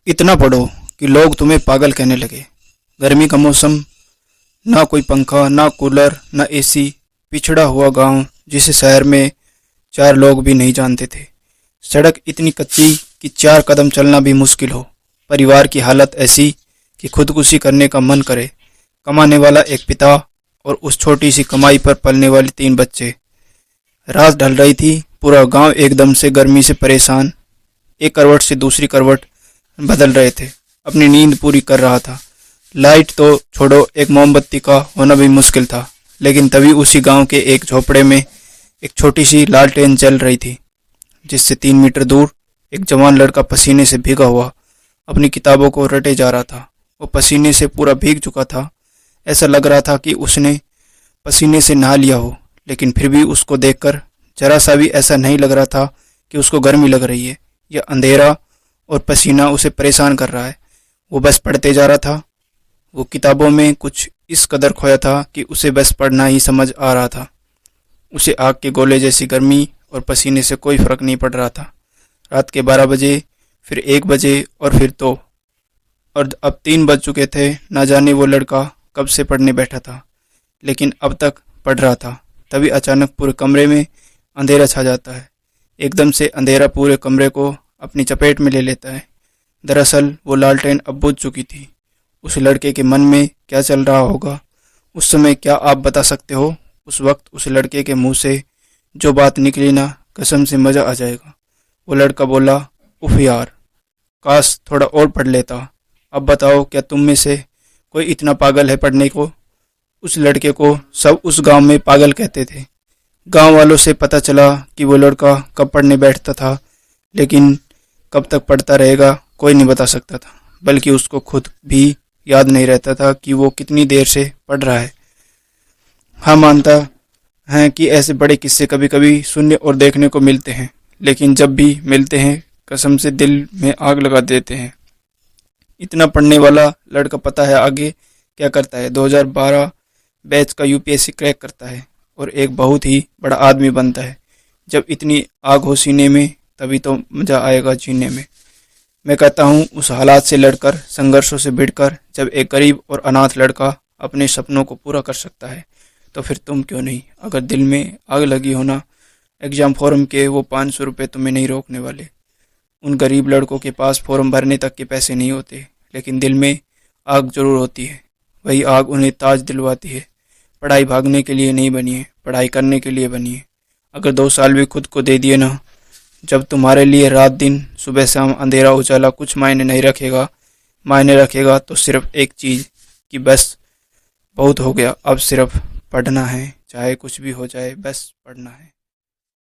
इतना पढ़ो कि लोग तुम्हें पागल कहने लगे। गर्मी का मौसम, ना कोई पंखा, ना कूलर, ना एसी। पिछड़ा हुआ गांव जिसे शहर में चार लोग भी नहीं जानते थे। सड़क इतनी कच्ची कि 4 कदम चलना भी मुश्किल हो। परिवार की हालत ऐसी कि खुदकुशी करने का मन करे। कमाने वाला एक पिता और उस छोटी सी कमाई पर पलने वाले 3 बच्चे। रात ढल रही थी। पूरा गांव एकदम से गर्मी से परेशान, एक करवट से दूसरी करवट बदल रहे थे, अपनी नींद पूरी कर रहा था। लाइट तो छोड़ो, एक मोमबत्ती का होना भी मुश्किल था। लेकिन तभी उसी गांव के एक झोपड़े में एक छोटी सी लालटेन जल रही थी, जिससे 3 मीटर दूर एक जवान लड़का पसीने से भीगा हुआ अपनी किताबों को रटे जा रहा था। वो पसीने से पूरा भीग चुका था। ऐसा लग रहा था कि उसने पसीने से नहा लिया हो, लेकिन फिर भी उसको देखकर जरा सा भी ऐसा नहीं लग रहा था कि उसको गर्मी लग रही है या अंधेरा और पसीना उसे परेशान कर रहा है। वो बस पढ़ते जा रहा था। वो किताबों में कुछ इस कदर खोया था कि उसे बस पढ़ना ही समझ आ रहा था। उसे आग के गोले जैसी गर्मी और पसीने से कोई फर्क नहीं पड़ रहा था। रात के 12 बजे, फिर 1 बजे और फिर 2, और अब 3 बज चुके थे। ना जाने वो लड़का कब से पढ़ने बैठा था, लेकिन अब तक पढ़ रहा था। तभी अचानक पूरे कमरे में अंधेरा छा जाता है। एकदम से अंधेरा पूरे कमरे को अपनी चपेट में ले लेता है। दरअसल वो लालटेन अब बुझ चुकी थी। उस लड़के के मन में क्या चल रहा होगा उस समय, क्या आप बता सकते हो? उस वक्त उस लड़के के मुंह से जो बात निकली ना, कसम से मजा आ जाएगा। वो लड़का बोला, उफ यार, काश थोड़ा और पढ़ लेता। अब बताओ, क्या तुम में से कोई इतना पागल है पढ़ने को? उस लड़के को सब उस गांव में पागल कहते थे। गांव वालों से पता चला कि वो लड़का कब पढ़ने बैठता था, लेकिन कब तक पढ़ता रहेगा कोई नहीं बता सकता था। बल्कि उसको खुद भी याद नहीं रहता था कि वो कितनी देर से पढ़ रहा है। हाँ, मानता है कि ऐसे बड़े किस्से कभी कभी सुनने और देखने को मिलते हैं, लेकिन जब भी मिलते हैं कसम से दिल में आग लगा देते हैं। इतना पढ़ने वाला लड़का पता है आगे क्या करता है? 2012 बैच का यूपीएससी क्रैक करता है और एक बहुत ही बड़ा आदमी बनता है। जब इतनी आग हो सीने में, तभी तो मजा आएगा जीने में। मैं कहता हूँ, उस हालात से लड़कर, संघर्षों से भिड़कर जब एक गरीब और अनाथ लड़का अपने सपनों को पूरा कर सकता है, तो फिर तुम क्यों नहीं? अगर दिल में आग लगी हो ना, एग्जाम फॉर्म के वो 500 रुपये तुम्हें नहीं रोकने वाले। उन गरीब लड़कों के पास फॉर्म भरने तक के पैसे नहीं होते, लेकिन दिल में आग जरूर होती है। वही आग उन्हें ताज दिलवाती है। पढ़ाई भागने के लिए नहीं बनी है, पढ़ाई करने के लिए बनी है। अगर 2 साल भी खुद को दे दिए ना, जब तुम्हारे लिए रात दिन, सुबह शाम, अंधेरा उजाला कुछ मायने नहीं रखेगा, मायने रखेगा तो सिर्फ एक चीज़ कि बस बहुत हो गया, अब सिर्फ पढ़ना है, चाहे कुछ भी हो जाए, बस पढ़ना है।